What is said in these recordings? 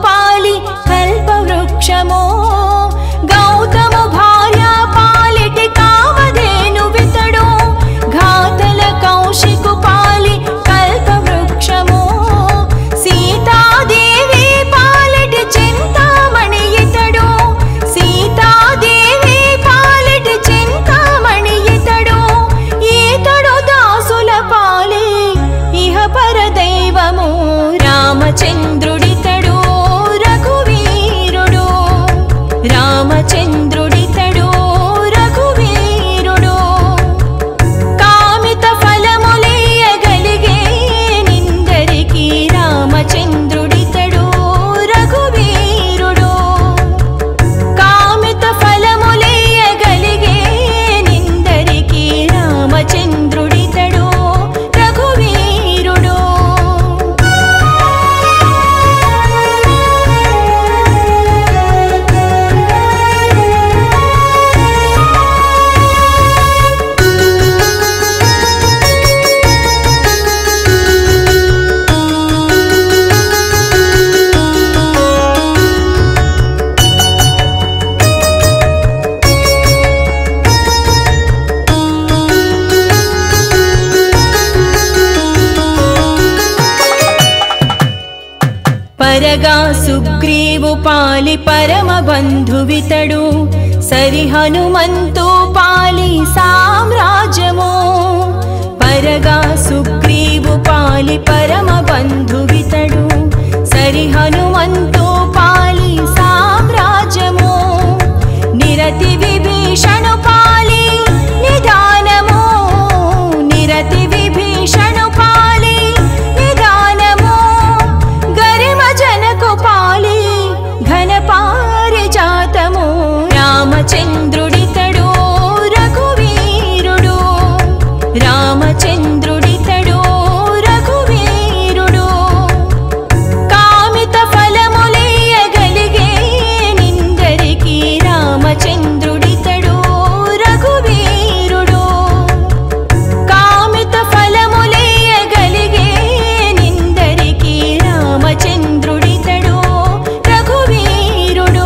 पालि कल्पवृक्षमो गौतमु भार्या पालिटि कामधेनु वितडो घातल कौशिकु पालि कल्पवृक्षमो सीतादेवी पालिटि चिंतामणि इतडो सीतादेवी पालिटि चिंतामणि इतडो इतडो दासुल पाले इह परदैवमो रामचंद्रुडितडो रघुवीरुडो रामचंद्रुडितडो रघुवीरुडो कामित फलमुलियगलिगे निंदरिकी रामचंद्रुडितडो रघुवीरुडो कामित फलमुलियगलिगे निंदरिकी रामचंद्रुडितडो रघुवीरुडो परगा सुग्रीवु पालि परम बंधुवितडु सरि हनुमंतु पालि साम्राज्यमो परगा सुग्रीवु पालि परम बंधुवितडु सरि हनुमंतु पालि साम्राज्यमो निरति विभीषणु पालि निदानमो निरति विभीषणु पालि जनको पालि घन पारिजातमो रामचंद्रुडितडो रघुवीरुडो रामचंद्रुडितडो रघुवीरुडो कामित फलमुलियगलिगे निंदरिकी रामचंद्रुडितडो रघुवीरुडो कामित फलमुलियगलिगे निंदरिकी रामचंद्रुडितडो रघुवीरुडो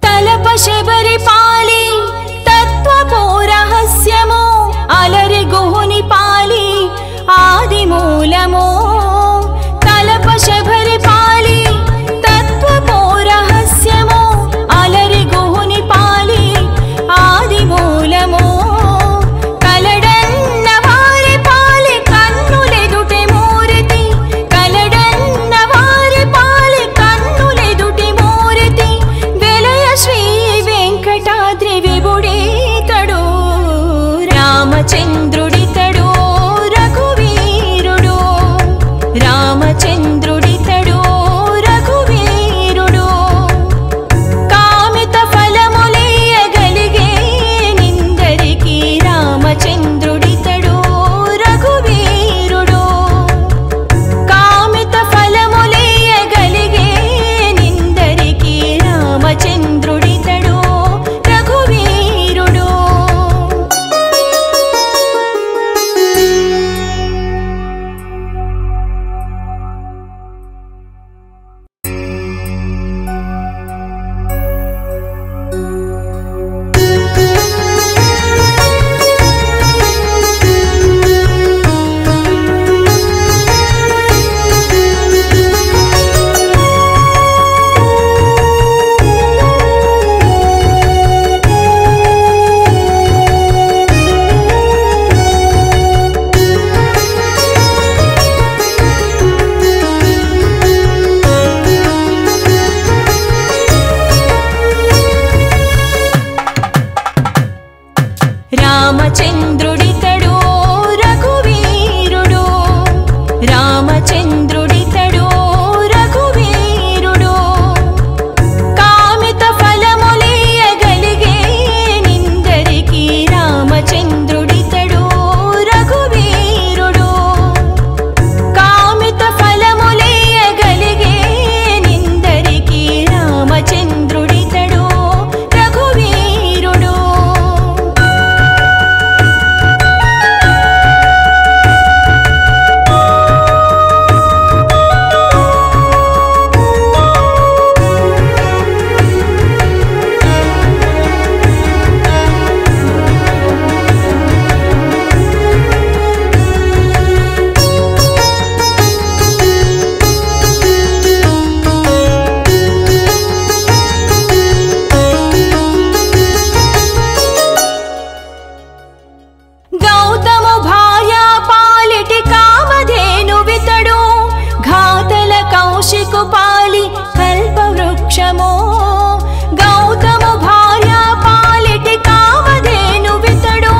तलप शबरि पालि तत्त्वपूरहस्यमो अलरि गुहुनि पालि आदिमूलमो तलप शबरि पालि तत्त्वपूरहस्यमो अलरि गुहुनि पालि आदिमूलमो कलडन्न वारि पालि कन्नुलेदुटे मूर्ति कलडन्न वारि पालि कन्नुलेदुटे मूर्ति वेलय श्री वेंकटाद्रि विभुडितडो रामचंद्रुडितडो रघुवीरुडो रामचंद्रुडितडो रघुवीरुडो कामित फलमुलियगलिगे निंदरिकी रामचंद्रुडितडो रघुवीरुडो कामित फलमुलियगलिगे निंदरिकी रामचंद्रुडितडो रघुवीरुडो रामचंद्रुडितडो रघुवीरुडो रामचंद्रुडितडो పాలి కల్పవృక్షమో గౌతము భార్య పాలిటి కామధేను వితడు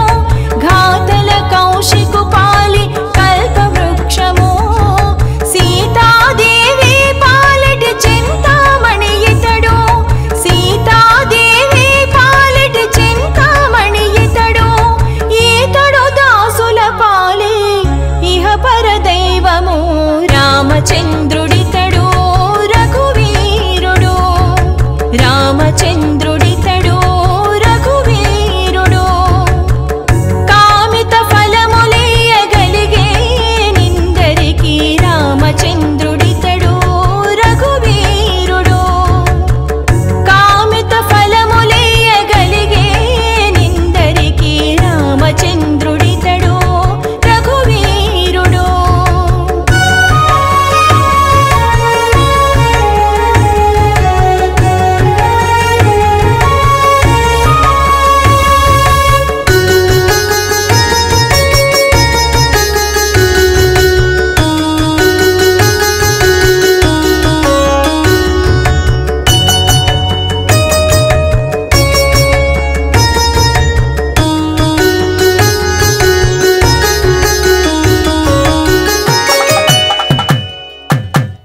ఘాతల కౌశికు పాలి కల్పవృక్షమో సీతాదేవి పాలిటి చింతామణి ఇతడు సీతాదేవి పాలిటి చింతామణి ఇతడు ఈతడు దాసుల పాలి ఇహ పరదైవము రామచంద్రుడితడు రఘువీరుడు రామచంద్రుడితడు రఘువీరుడు కామిత ఫలములియగలిగే నిందరికి రామచంద్రుడితడు రఘువీరుడు కామిత ఫలములియగలిగే నిందరికి రామచంద్రుడితడు రఘువీరుడు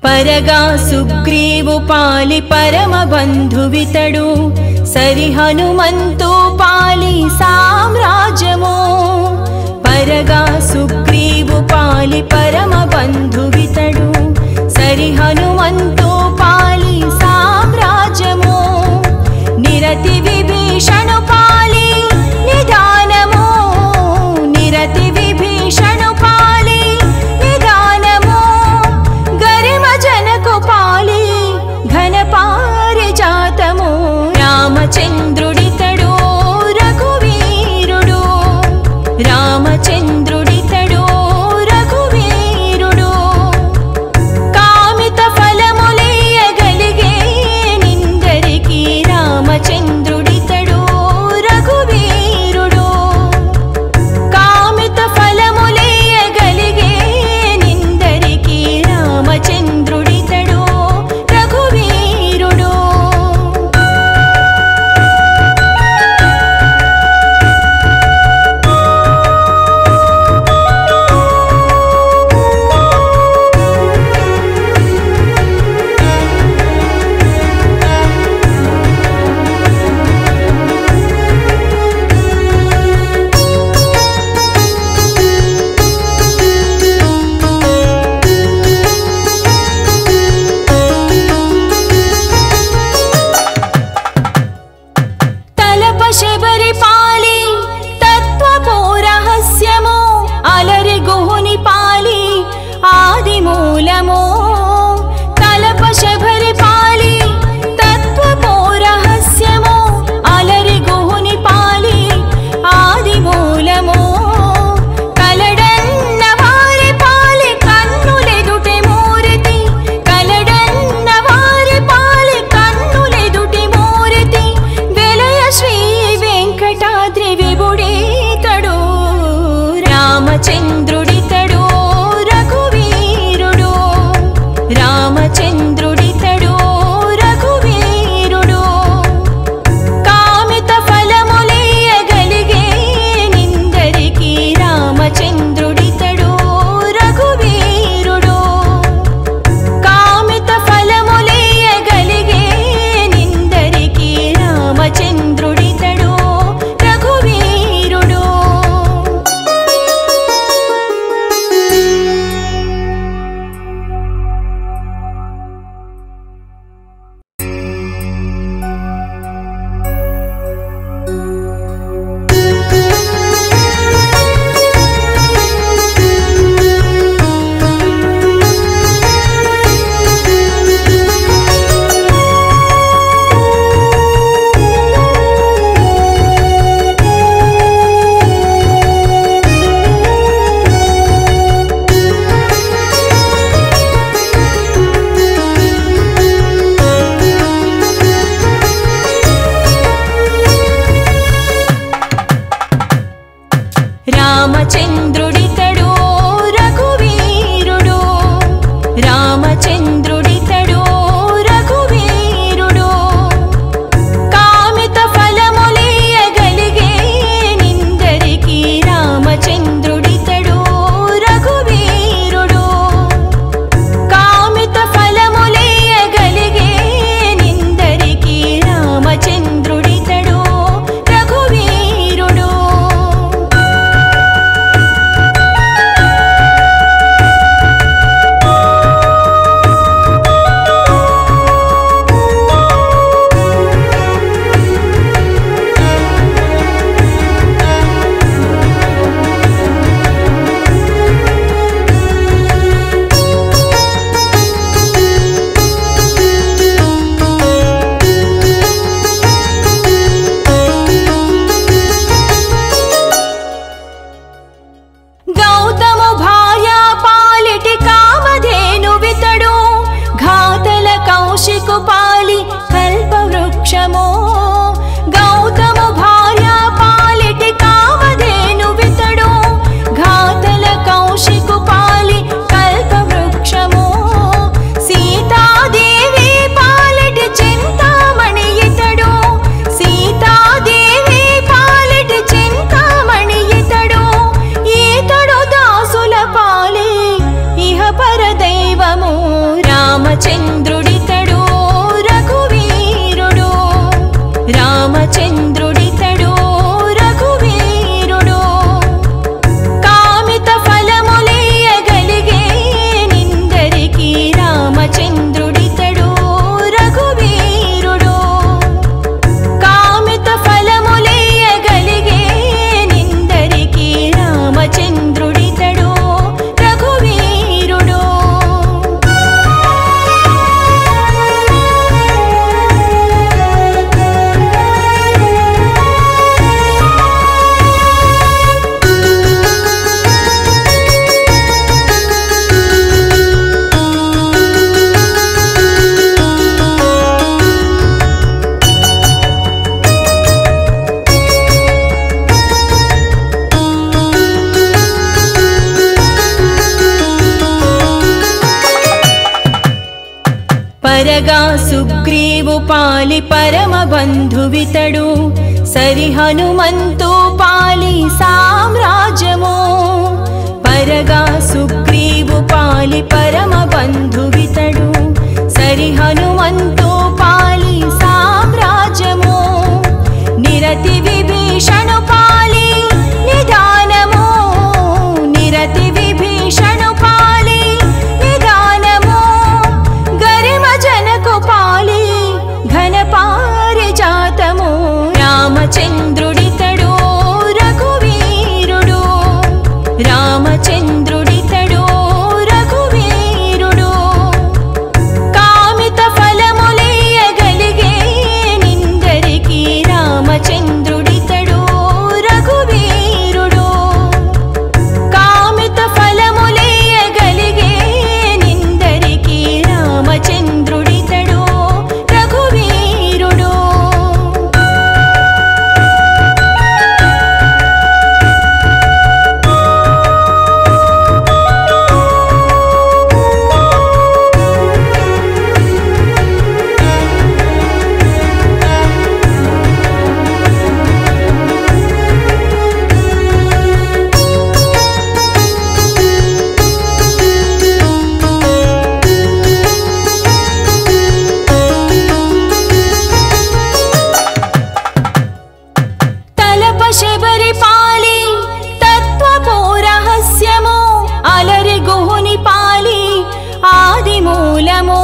పరగా సుగ్రీవు పాలి పరమ బంధువితడు సరి హనుమంతు పాలి సామ్రాజ్యము పరగా సుగ్రీవు పాలి పరమ బంధువితడు సరి హనుమంతు పాలి సామ్రాజ్యము నిరతి విభీషణు పాలి నిదానము నిరతి విభీషణు పాలి నిదానము గరిమ జనకు పాలి ఘన పారిజాతము రామచంద్రుడితడు రఘువీరుడు రామచంద్రుడితడు రఘువీరుడు కామిత ఫలములియగలిగే నిందరికి రామచంద్రుడితడు రఘువీరుడు కామిత ఫలములియగలిగే నిందరికి రామచంద్రుడితడు రఘువీరుడు తలప శబరి పాలి తత్వపు రహస్యము అలరి గుహుని పాలి ఆది మూలము తలప శబరి పాలి తత్వపు రహస్యము అలరి గుహుని పాలి ఆది మూలము కలడన్న వారి పాలి కన్నులెదుటి మూరితి కలడన్న వారి పాలి కన్నులెదుటి మూరితి వెలయ శ్రీ వెంకటాద్రి విభుడితడు రామచంద్రుడితడు రఘువీరుడు రామచంద్రుడితడు రఘువీరుడు కామిత ఫలములియగలిగే నిందరికి రామచంద్రుడితడు రఘువీరుడు కామిత ఫలములియగలిగే నిందరికి రామచంద్రుడితడు రఘువీరుడు రామచంద్రుడితడు రఘువీరుడు రామచంద్రుడితడు పాలి కల్పవృక్షమో గౌతము భార్య పాలిటి కామధేను వితడు ఘాతల కౌశికు పాలి కల్పవృక్షమో సీతాదేవి పాలిటి చింతామణి ఇతడు సీతాదేవి పాలిటి చింతామణి ఇతడు ఈతడు దాసుల పాలి ఇహ పరదైవము రామచంద్రుడితడు రఘువీరుడు రామచంద్రుడితడు రఘువీరుడు కామిత ఫలములియగలిగే నిందరికి రామచంద్రుడితడు రఘువీరుడు కామిత ఫలములియగలిగే నిందరికి రామచంద్రుడితడు రఘువీరుడు పరగా సుగ్రీవు పాలి పరమ బంధువితడు సరి హనుమంతు పాలి సామ్రాజ్యము పరగా సుగ్రీవు పాలి పరమ బంధువితడు సరి హనుమంతు పాలి సామ్రాజ్యము నిరతి విభీషణు పాలి నిదానము నిరతి విభీషణు పాలి నిదానము గరిమ జనకు పాలి ఘన పారిజాతము రామచంద్రుడితడు రఘువీరుడు రామచంద్రుడితడు రఘువీరుడు కామిత ఫలములియగలిగే నిందరికి రామచంద్రుడితడు రఘువీరుడు కామిత ఫలములియగలిగే నిందరికి రామచంద్రుడితడు రఘువీరుడు తలప శబరి పాలి తత్వపు రహస్యము అలరి గుహుని పాలి ఆది మూలము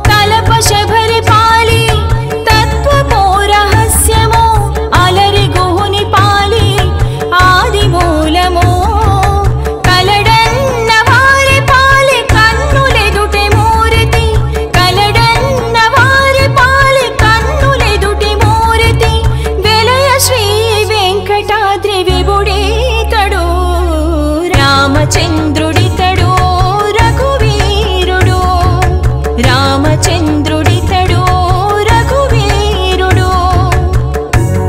తలప శబరి పాలి తత్వపు రహస్యము అలరి గుహుని పాలి ఆది మూలము కలడన్న వారి పాలి కన్నులెదుటి మూరితి కలడన్న వారి పాలి కన్నులెదుటి మూరితి వెలయ శ్రీ వెంకటాద్రి విభుడితడు రామచంద్రుడితడు రఘువీరుడు రామచంద్రుడితడు రఘువీరుడు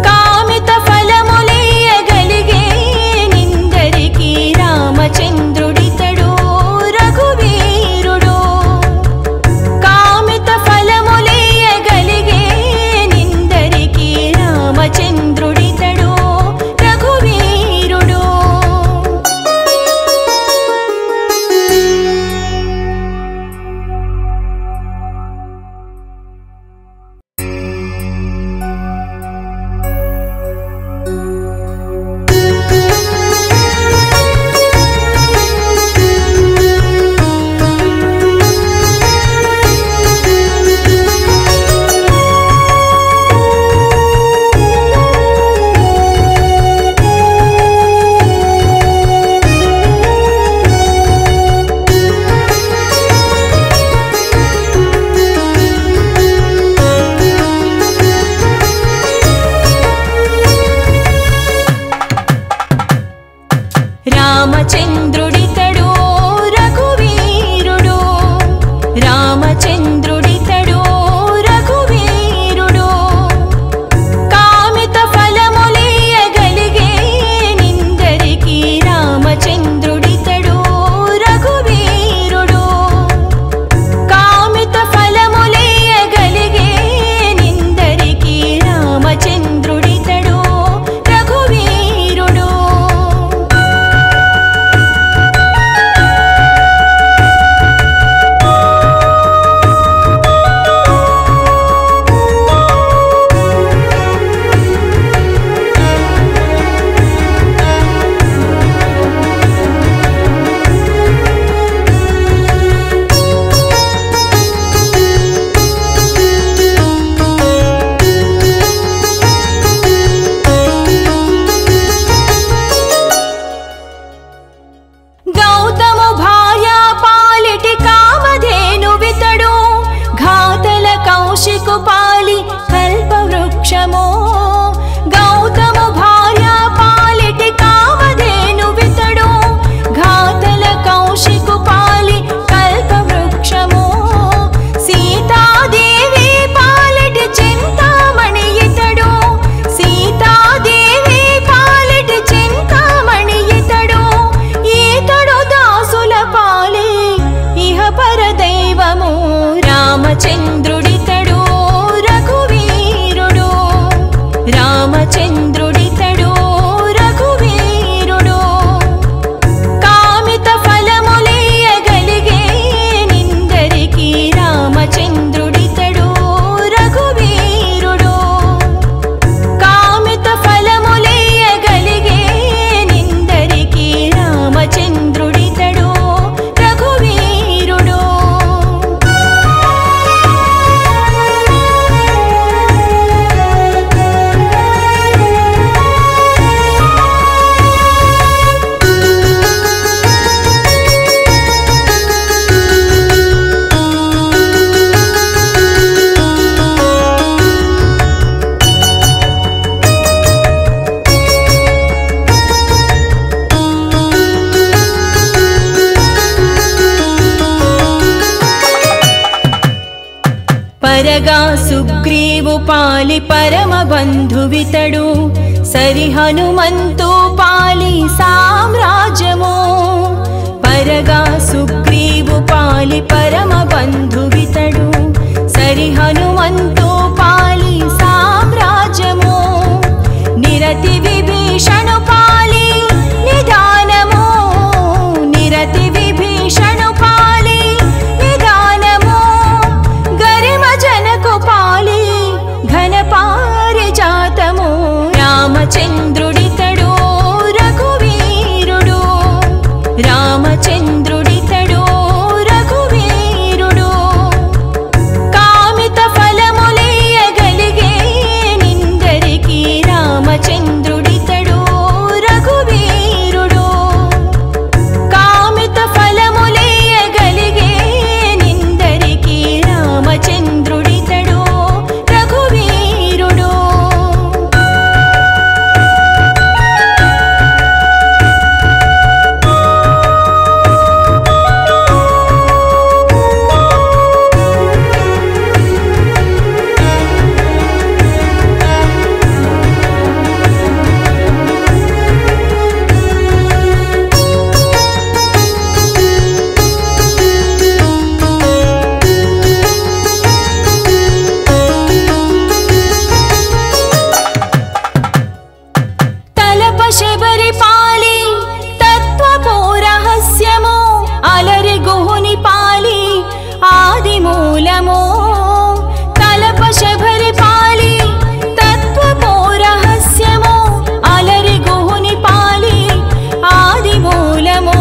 కామిత ఫలములియగలిగే నిందరికి రామచంద్రుడితడు రఘువీరుడు కామిత ఫలములియగలిగే నిందరికి రామచంద్రుడితడు రఘువీరుడు రామచంద్రుడితడు రఘువీరుడు రామచంద్రుడితడు వృక్షమో గౌతము భార్య పాలిటి కామధేను వితడు ఘాతల కౌశికు పాలి కల్ప వృక్షమో సీతాదేవి పాలిటి చింతామణి ఇతడు సీతాదేవి పాలిటి చింతామణి ఇతడు ఈతడు దాసుల పాలి ఇహ పర దైవము రామచంద్రుడితడు రఘువీరుడు రామచంద్రుడితడు రఘువీరుడు కామిత ఫలములియగలిగే నిందరికి రామచంద్రుడితడు రఘువీరుడు కామిత ఫలములియగలిగే నిందరికి రామచంద్రుడితడు రఘువీరుడు పరగా సుగ్రీవు పాలి పరమ బంధువితడు సరి హనుమంతు పాలి సామ్రాజ్యము పరగా సుగ్రీవు పాలి పరమ బంధువితడు సరి హనుమంతు పాలి సామ్రాజ్యము నిరతి విభీషణు పాలి నిదానము నిరతి విభీషణు పాలి నిదానము గరిమ జనకు పాలి ఘన పారిజాతము రామచంద్రుడితడు రఘువీరుడు రామచంద్రుడితడు రఘువీరుడు కామిత ఫలములియగలిగే నిందరికి రామచంద్రుడితడు రఘువీరుడు కామిత ఫలములియగలిగే నిందరికి రామచంద్రుడితడు రఘువీరుడు తలప శబరి పాలి తత్వపు రహస్యము అలరి గుహుని పాలి ఆది మూలము తలప శబరి పాలి తత్వపు రహస్యము అలరి గుహుని పాలి ఆది మూలము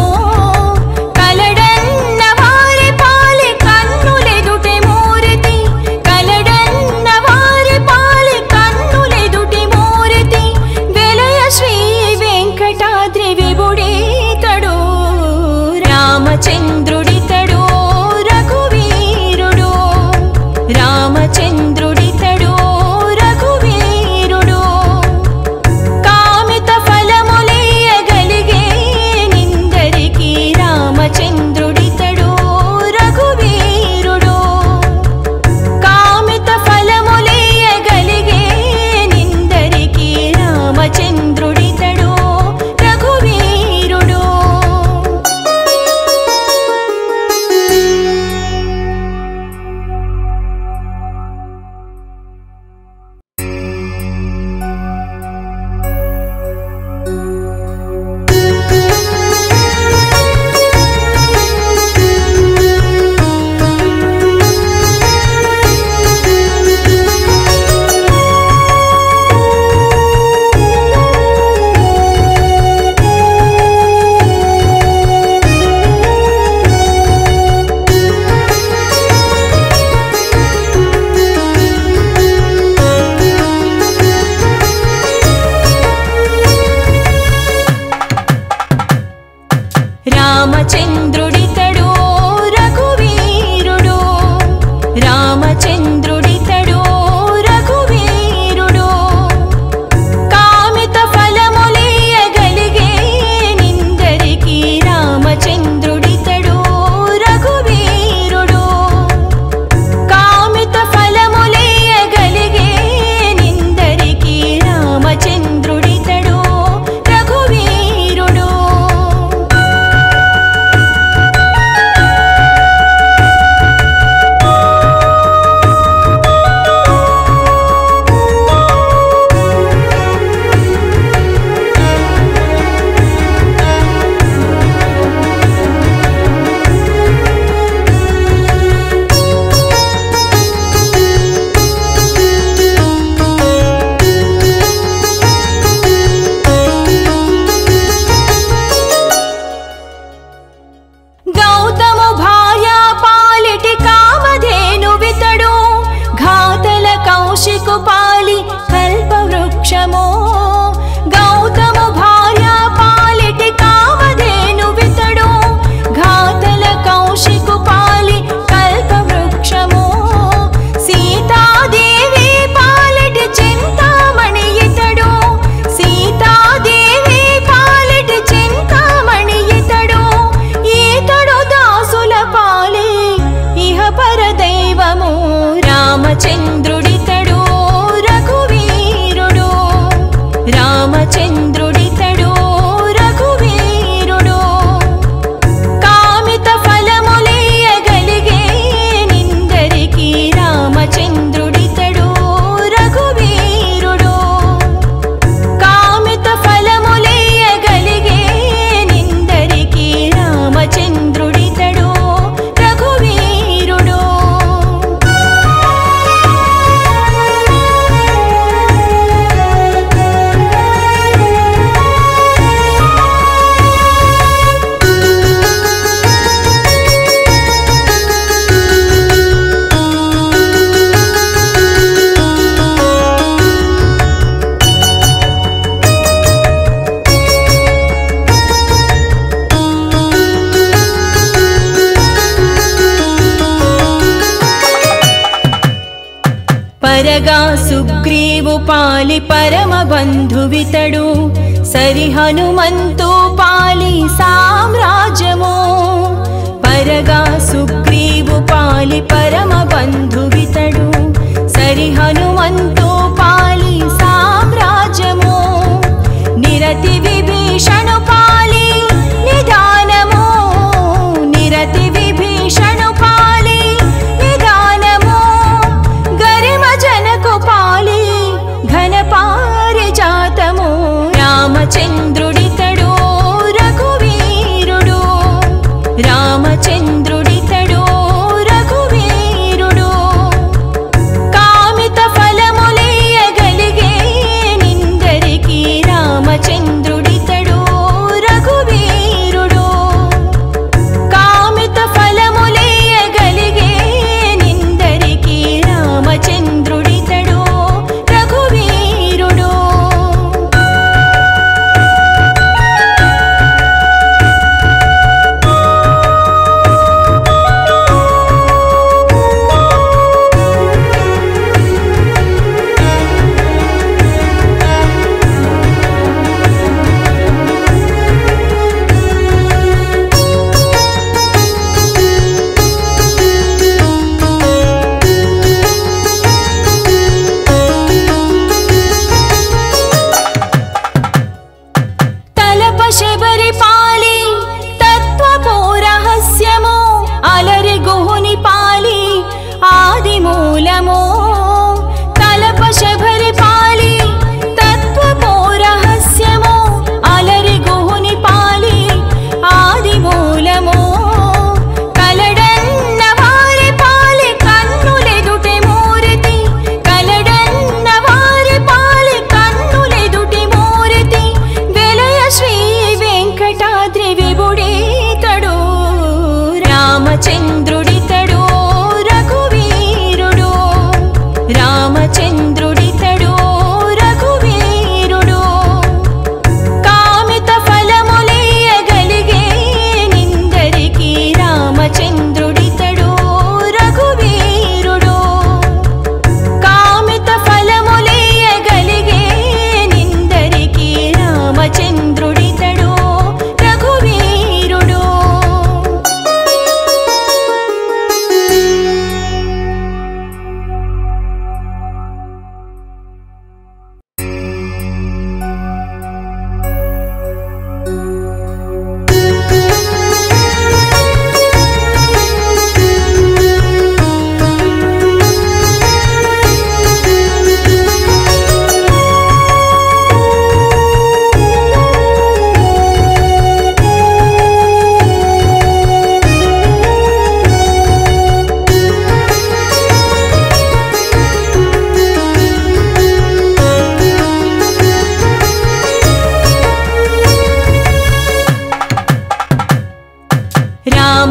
కలడన్న వారి పాలి కన్నులెదుటి మూరితి కలడన్న వారి పాలి కన్నులెదుటి మూరితి వెలయ శ్రీ వెంకటాద్రి విభుడితడు రామచంద్రుడితడు రఘువీరుడు రామచంద్రుడితడు రఘువీరుడు కామిత ఫలములియగలిగే నిందరికి రామచంద్రుడితడు రఘువీరుడు కామిత ఫలములియగలిగే నిందరికి రామచంద్రుడితడు రఘువీరుడు రామచంద్రుడితడు రఘువీరుడు రామచంద్రుడితడు రఘువీరుడు వృక్షమో గౌతము భార్య పాలిటి కామధేను వితడు ఘాతల కౌశికు పాలి కల్ప వృక్షమో సీతాదేవి పాలిటి చింతామణి ఇతడు సీతాదేవి పాలిటి చింతామణి ఇతడు ఈతడు దాసుల పాలి ఇహ పర దైవము రామచంద్రుడితడు రఘువీరుడు రామచంద్రుడితడు రఘువీరుడు కామిత ఫలములియగలిగే నిందరికి రామచంద్రుడితడు రఘువీరుడు కామిత ఫలములియగలిగే నిందరికి రామచంద్రుడితడు రఘువీరుడు పరగా సుగ్రీవు పాలి పరమ బంధువితడు సరి హనుమంతు పాలి సామ్రాజ్యము పరగా సుగ్రీవు పాలి పరమ బంధువితడు సరి హనుమంతు పాలి సామ్రాజ్యము నిరతి విభీషణు పాలి నిదానము నిరతి విభీషణు పాలి నిదానము గరిమ జనకు పాలి ఘన పారిజాతము రామచంద్రుడితడు రఘువీరుడు రామచంద్రుడితడు రఘువీరుడు కామిత ఫలములియగలిగే నిందరికి రామచంద్రుడితడు రఘువీరుడు కామిత ఫలములియగలిగే నిందరికి రామచంద్రుడితడు రఘువీరుడు తలప శబరి పాలి తత్వపు రహస్యము అలరి గుహుని పాలి ఆది మూలము తలప శబరి పాలి తత్వపు రహస్యము అలరి గుహుని పాలి ఆది మూలము కలడన్న వారి పాలి కన్నులెదుటి మూరితి కలడన్న వారి పాలి కన్నులెదుటి మూరితి వెలయ శ్రీ వెంకటాద్రి విభుడితడు రామచంద్రుడితడు రఘువీరుడు రామచంద్రుడితడు రఘువీరుడు కామిత ఫలములియగలిగే నిందరికి రామచంద్రుడితడు రఘువీరుడు కామిత ఫలములియగలిగే నిందరికి రామచంద్రుడితడు రఘువీరుడు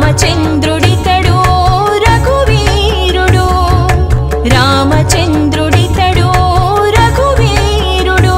రామచంద్రుడితడు రఘువీరుడు రామచంద్రుడితడు రఘువీరుడు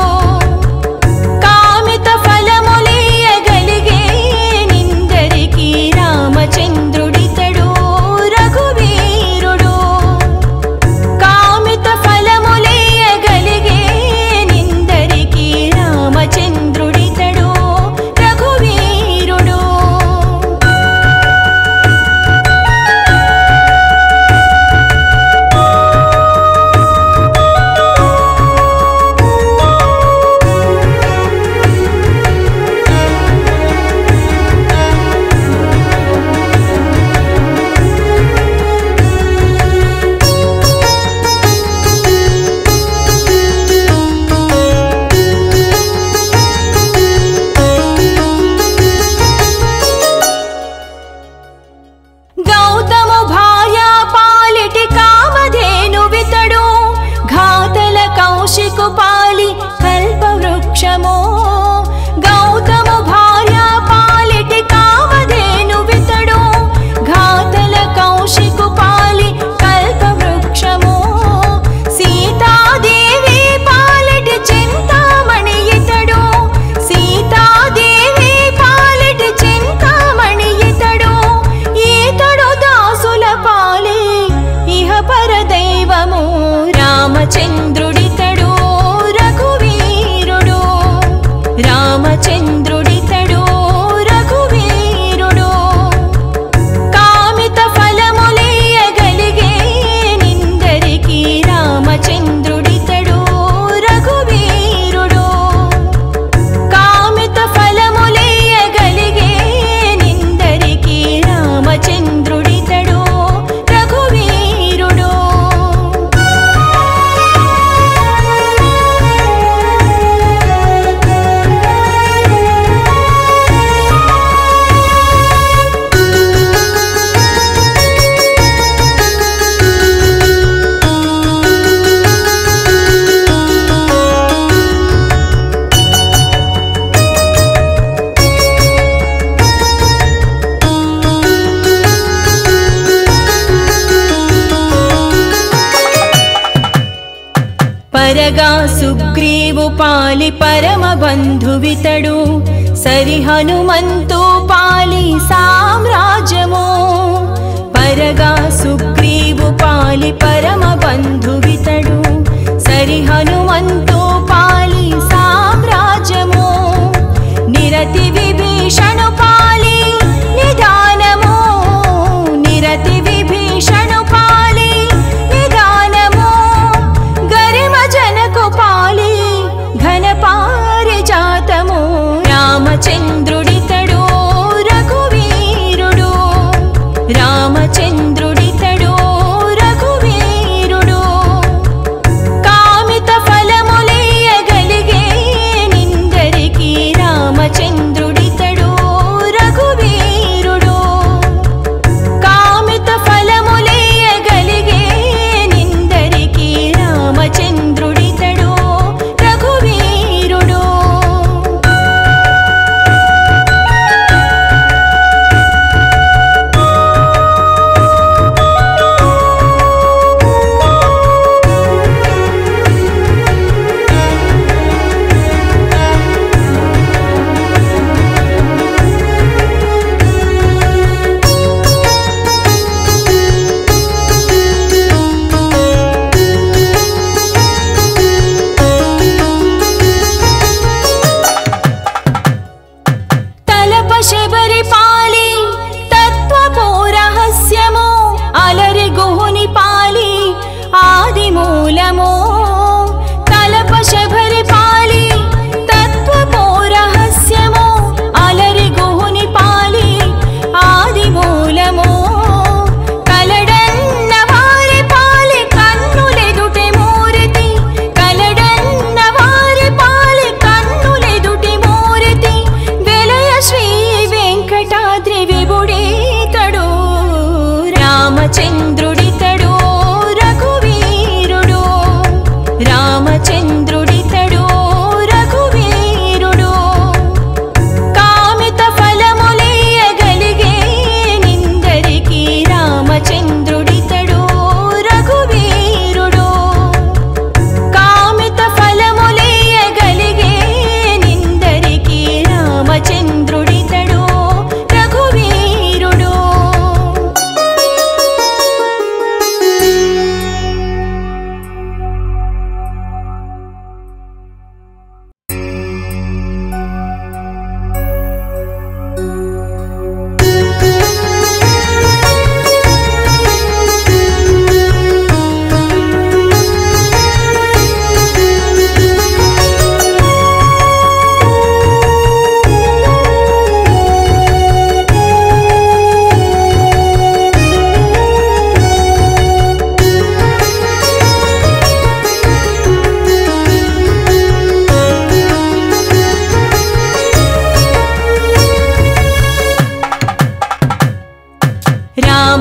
పరగా సుగ్రీవు పాలి పరమ బంధువితడు సరి హనుమంతు పాలి సామ్రాజ్యము పరగా సుగ్రీవు పాలి పరమ బంధువితడు సరి హనుమంతు పాలి సామ్రాజ్యము నిరతి విభీషణు పాలి నిదానము నిరతి విభీషణు పాలి నిదానము గరిమ జనకు పాలి ఘన పారిజాతము రామచంద్రుడితడు రఘువీరుడు రామచంద్రుడితడు రఘువీరుడు కామిత ఫలములియగలిగే నిందరికి రామచంద్రుడితడు రఘువీరుడు కామిత ఫలములియగలిగే నిందరికి రామచంద్రుడితడు రఘువీరుడు తలప శబరి పాలి తత్వపు రహస్యము అలరి గుహుని పాలి ఆది మూలము తలప శబరి పాలి తత్వపు రహస్యము అలరి గుహుని పాలి ఆది మూలము కలడన్న వారి పాలి కన్నులెదుటి మూరితి కలడన్న వారి పాలి కన్నులెదుటి మూరితి వెలయ శ్రీ వెంకటాద్రి విభుడితడు రామచంద్రుడితడు రఘువీరుడు రామచంద్రుడితడు రఘువీరుడు కామిత ఫలములియగలిగే నిందరికి రామచంద్రుడితడు రఘువీరుడు కామిత ఫలములియగలిగే నిందరికి రామచంద్రుడితడు రఘువీరుడు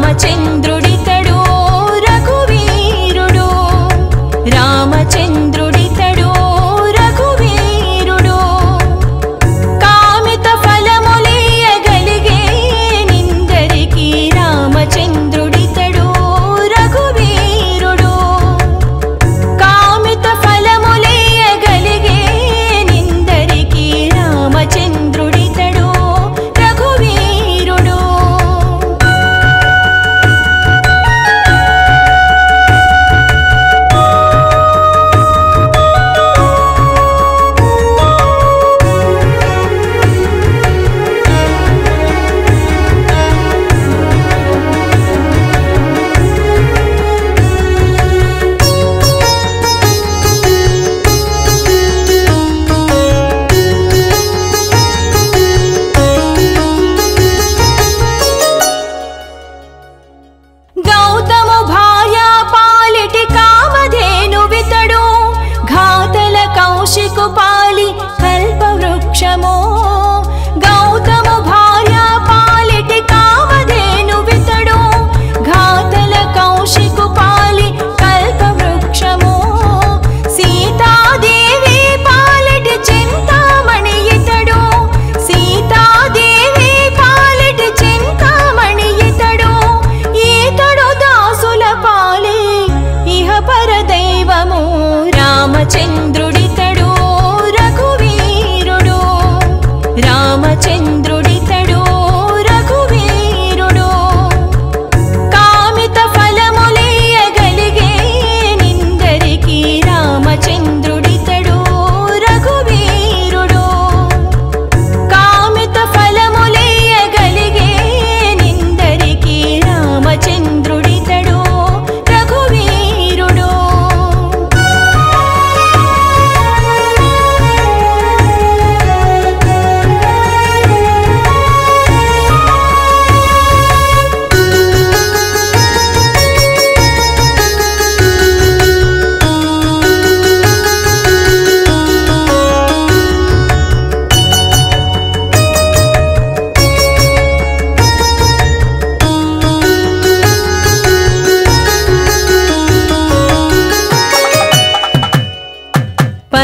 రామచంద్రుడితడు రఘువీరుడు రామచంద్రుడితడు రఘువీరుడు కామిత ఫలములియగలిగే నిందరికి రామచంద్రుడితడు రఘువీరుడు కామిత ఫలములియగలిగే నిందరికి రామచంద్రుడితడు రఘువీరుడు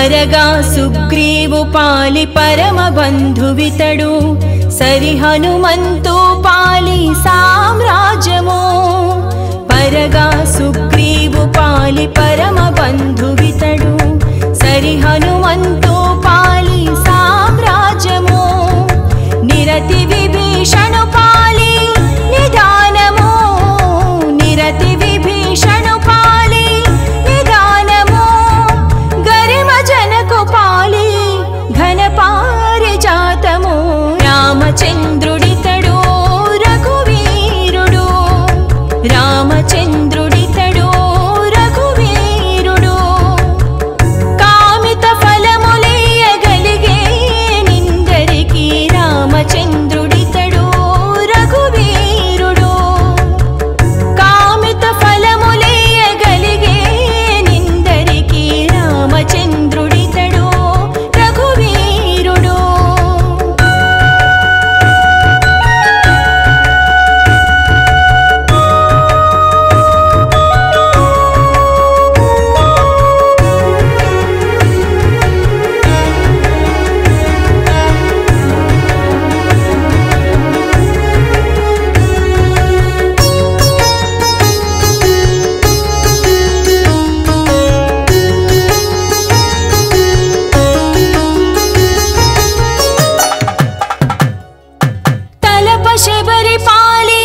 పరగా సుగ్రీవు పాలి పరమ బంధువితడు సరి హనుమంతు పాలి సామ్రాజ్యము పరగా సుగ్రీవు పాలి పరమ బంధువితడు సరి హనుమంతు పాలి సామ్రాజ్యము నిరతి విభీషణు పాలి నిదానము నిరతి విభీషణు పాలి నిదానము గరిమ జనకు పాలి ఘన పారిజాతము రామచంద్రుడితడు రఘువీరుడు రామచంద్రుడితడు రఘువీరుడు కామిత ఫలములియగలిగే నిందరికి రామచంద్రుడితడు రఘువీరుడు కామిత ఫలములియగలిగే నిందరికి రామచంద్రుడితడు రఘువీరుడు తలప శబరి పాలి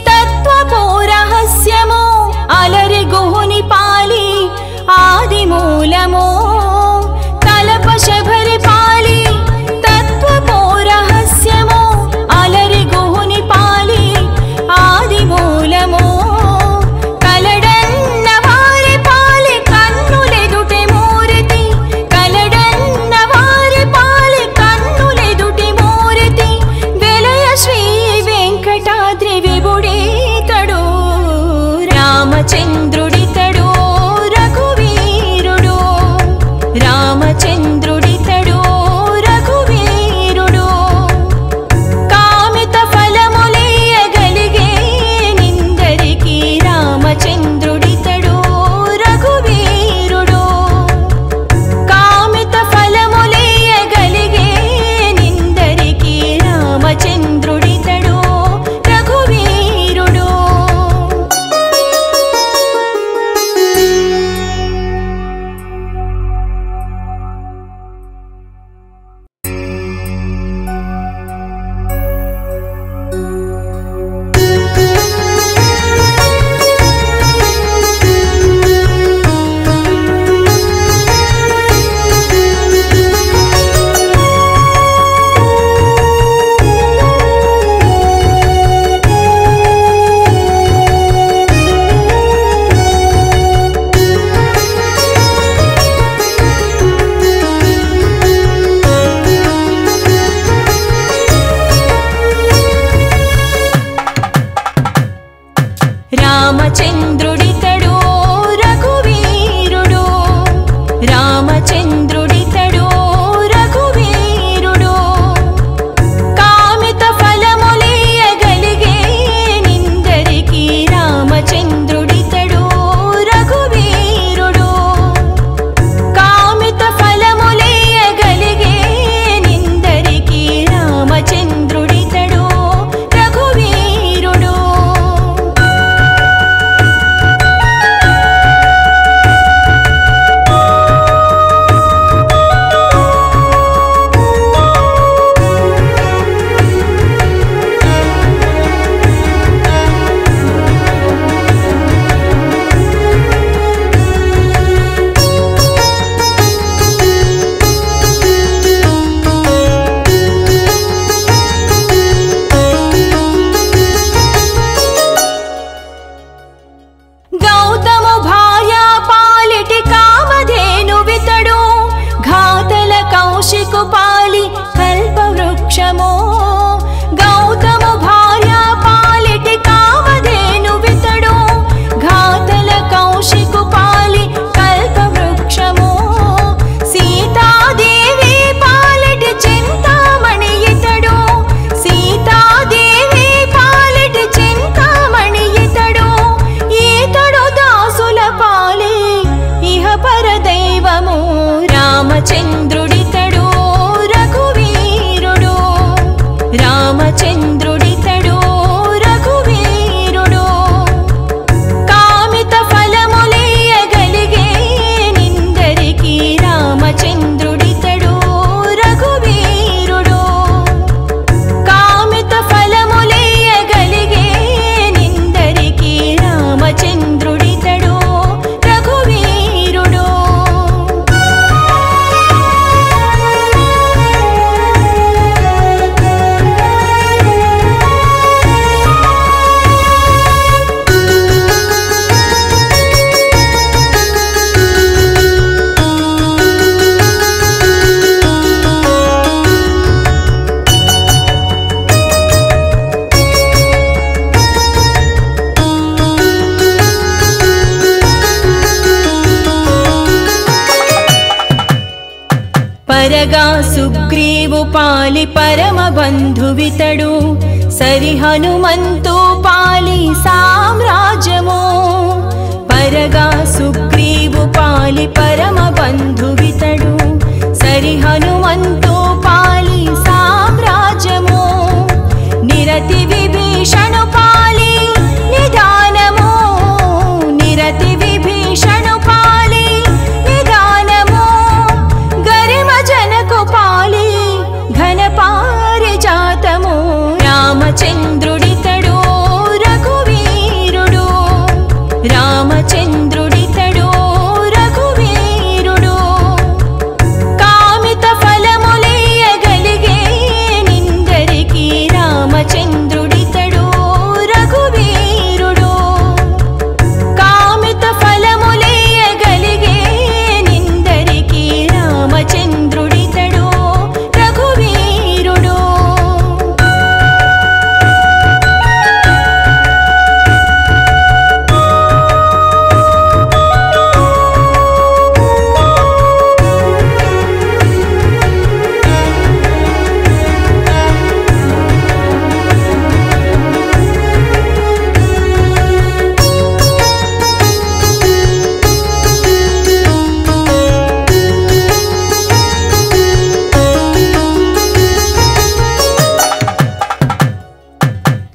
తత్వపు రహస్యము అలరి గుహుని పాలి ఆది మూలము తలప శబరి పాలి తత్వపు రహస్యము అలరి గుహుని పాలి ఆది మూలము కలడన్న వారి పాలి కన్నులెదుటి మూరితి కలడన్న వారి పాలి కన్నులెదుటి మూరితి వెలయ శ్రీ వెంకటాద్రి విభుడితడు రామచంద్రుడితడు రఘువీరుడు రామచంద్రుడితడు రఘువీరుడు కామిత ఫలములియగలిగే నిందరికి రామచంద్రుడితడు రఘువీరుడు కామిత ఫలములియగలిగే నిందరికి రామచంద్రుడితడు రఘువీరుడు రామచంద్రుడితడు రఘువీరుడు రామచంద్రుడితడు రఘువీరుడు కామిత ఫలములియగలిగే నిందరికి రామచంద్రుడితడు రఘువీరుడు కామిత ఫలములియగలిగే నిందరికి రామచంద్రుడితడు రఘువీరుడు రామచంద్రుడితడు రఘువీరుడు కామిత ఫలములియగలిగే నిందరికి రామచంద్రుడితడు రఘువీరుడు కామిత ఫలములియగలిగే నిందరికి రామచంద్రుడితడు రఘువీరుడు పరగా సుగ్రీవు పాలి పరమ బంధువితడు సరి హనుమంతు పాలి సామ్రాజ్యము పరగా సుగ్రీవు పాలి పరమ బంధువితడు సరి హనుమంతు పాలి సామ్రాజ్యము నిరతి విభీషణు పాలి నిదానము నిరతి విభీషణు పాలి నిదానము గరిమ జనకు పాలి ఘన పారిజాతము రామచంద్రుడితడు రఘువీరుడు రామచంద్రుడితడు రఘువీరుడు కామిత ఫలములియగలిగే నిందరికి రామచంద్రుడితడు రఘువీరుడు కామిత ఫలములియగలిగే నిందరికి రామచంద్రుడితడు రఘువీరుడు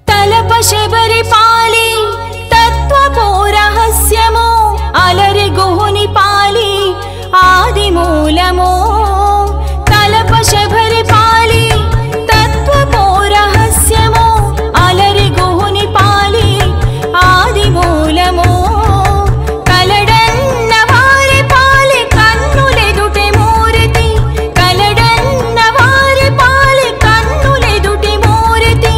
తలప శబరి పాలి తత్వపు రహస్యము అలరి గుహుని పాలి ఆది మూలము తలప శబరి పాలి తత్వపు రహస్యము అలరి గుహుని పాలి ఆది మూలము కలడన్న వారి పాలి కన్నులెదుటి మూరితి కలడన్న వారి పాలి కన్నులెదుటి మూరితి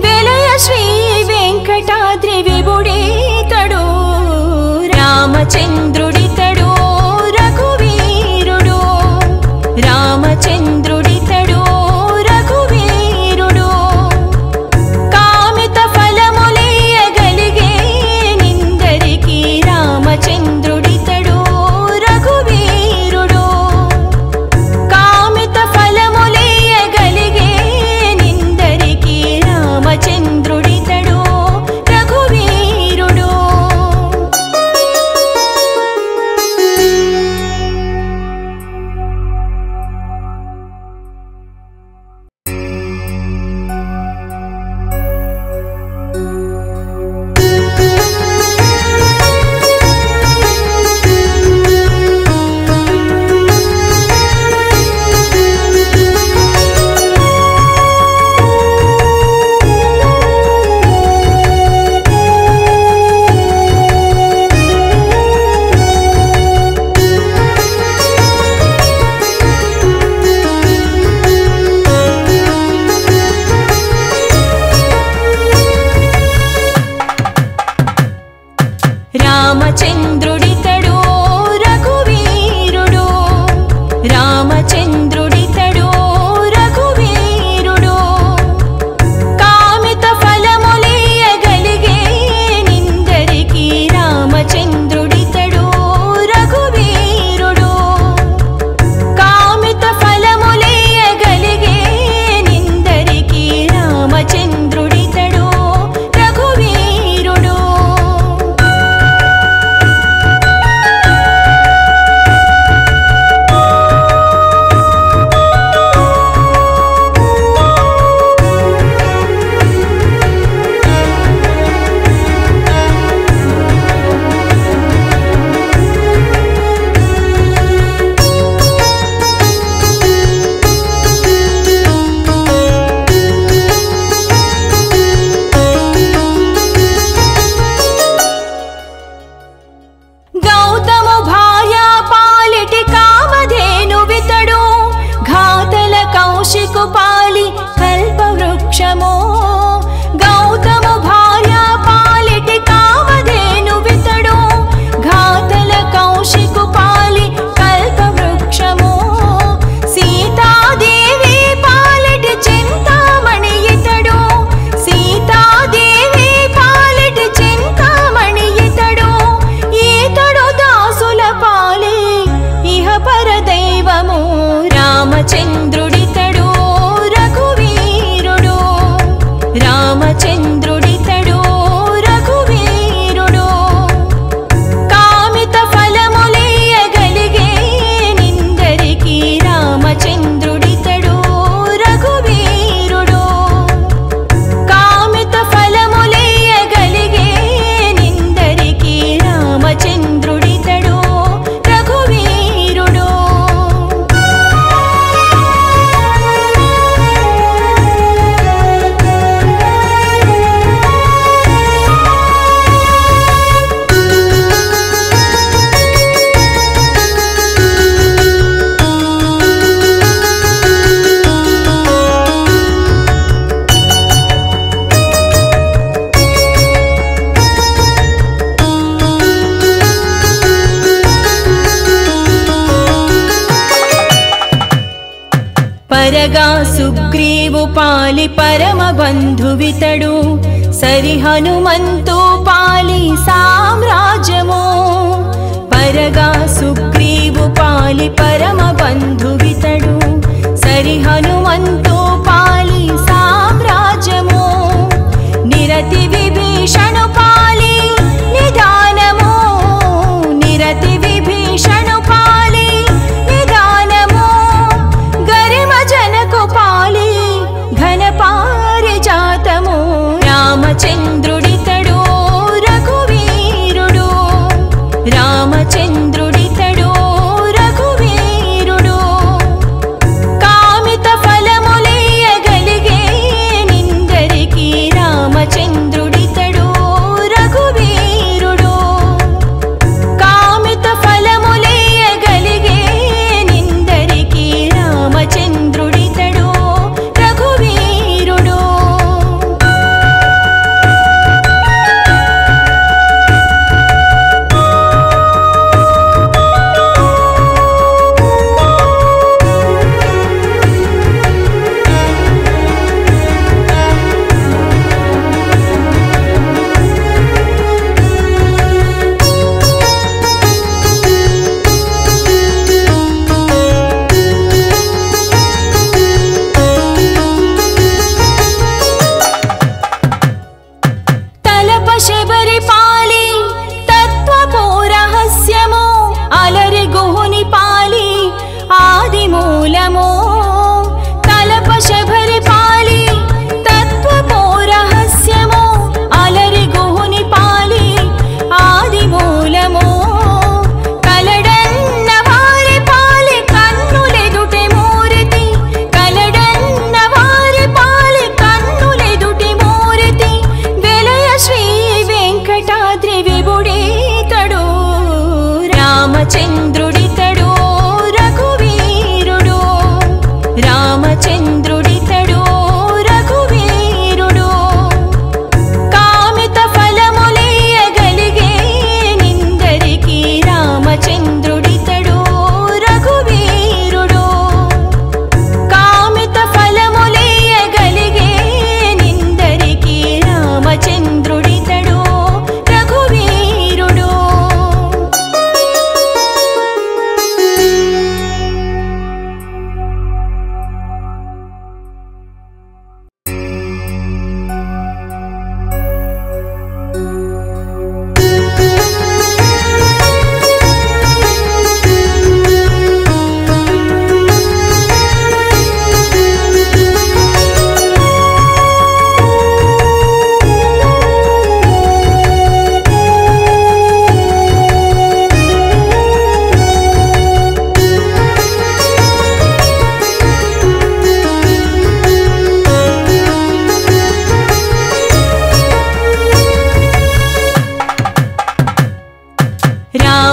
వెలయ శ్రీ వెంకటాద్రి విభుడితడు రామచంద్రుడితడు రఘువీరుడు రామచంద్రుడితడు రఘువీరుడు కామిత ఫలములియగలిగే నిందరికి రామచంద్రుడితడు రఘువీరుడు కామిత ఫలములియగలిగే నిందరికి రామచంద్రుడితడు రఘువీరుడు రామచంద్రుడితడు రఘువీరుడు రామచంద్రుడితడు రఘువీరుడు కామిత ఫలములియగలిగే నిందరికి రామచంద్రుడితడు రఘువీరుడు కామిత ఫలములియగలిగే నిందరికి రామచంద్రుడితడు రఘువీరుడు పరగా సుగ్రీవు పాలి పరమ బంధువితడు సరి హనుమంతు పాలి సామ్రాజ్యము పరగా సుగ్రీవు పాలి పరమ బంధువితడు సరి హనుమంతు పాలి సామ్రాజ్యము నిరతి విభీషణు పాలి నిదానము నిరతి విభీషణు పాలి నిదానము గరిమ జనకు పాలి ఘన పారిజాతము రామచంద్రుడితడు రఘువీరుడు రామచంద్రుడితడు రఘువీరుడు కామిత ఫలములియగలిగే నిందరికి రామచంద్రుడితడు రఘువీరుడు కామిత ఫలములియగలిగే నిందరికి రామచంద్రుడితడు రఘువీరుడు తలప శబరి పాలి తత్వపు రహస్యము అలరి గుహుని పాలి ఆది మూలము తలప శబరి పాలి తత్వపు రహస్యము అలరి గుహుని పాలి ఆది మూలము కలడన్న వారి పాలి కన్నులెదుటి మూరితి కలడన్న వారి పాలి కన్నులెదుటి మూరితి వెలయ శ్రీ వెంకటాద్రి విభుడితడు రామచంద్రుడితడు రఘువీరుడు రామచంద్రుడితడు రఘువీరుడు కామిత ఫలములియగలిగే నిందరికి రామచంద్రుడితడు రఘువీరుడు కామిత ఫలములియగలిగే నిందరికి రామచంద్రుడితడు రఘువీరుడు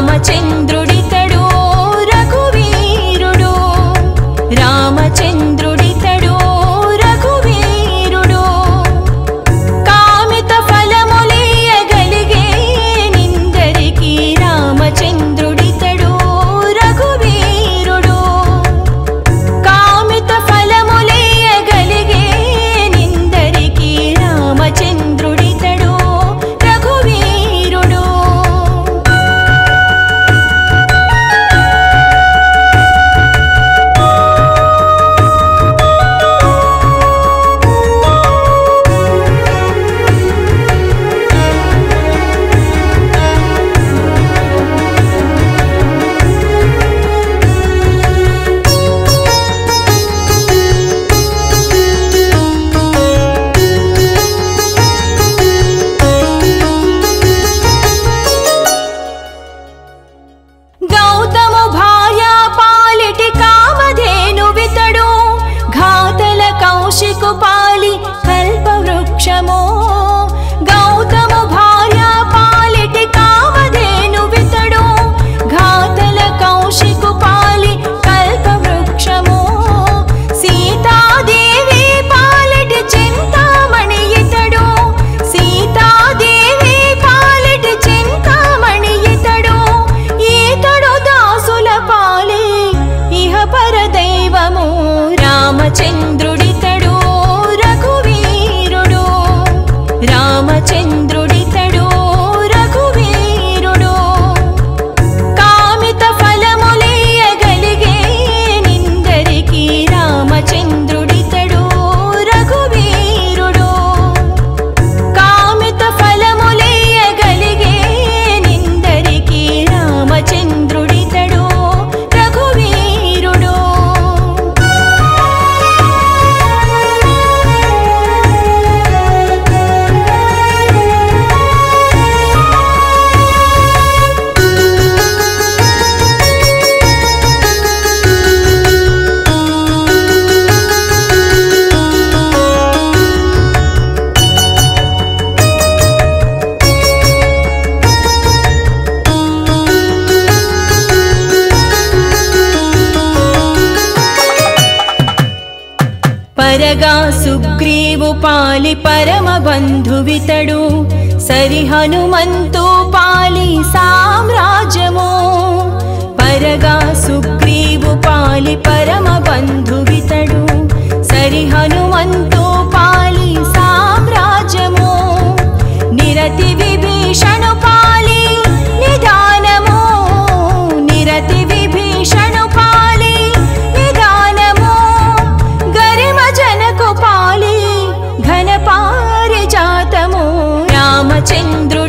రామచంద్రుడితడు రఘువీరుడు రామచంద్రుడితడు రఘువీరుడు కామిత ఫలములియగలిగే నిందరికి రామచంద్రుడితడు రఘువీరుడు కామిత ఫలములియగలిగే నిందరికి రామచంద్రుడితడు రఘువీరుడు గౌతము భార్య పాలిటి కామధేనువితడు ఘాతల కౌశికు పాలి కల్పవృక్షము గౌతము భార్య పాలిటి కామధేనువితడు ఘాతల కౌశికు పాలి కల్పవృక్షము సీతాదేవి పాలిటి చింతామణి ఇతడు సీతాదేవి పాలిటి చింతామణి ఇతడు ఈతడు దాసుల పాలి ఇహ పరదైవము రామ పరగా సుగ్రీవు పాలి పరమ బంధువితడు సరి హనుమంతు పాలి సామ్రాజ్యము పరగా సుగ్రీవు పాలి పరమ బంధువితడు సరి హనుమంతు పాలి సామ్రాజ్యము నిరతి విభీషణు పాలి నిదానము నిరతి విభీషణు పాలి నిదానము గరిమ జనకు పాలి ఘన పారిజాతము రామచంద్రుడు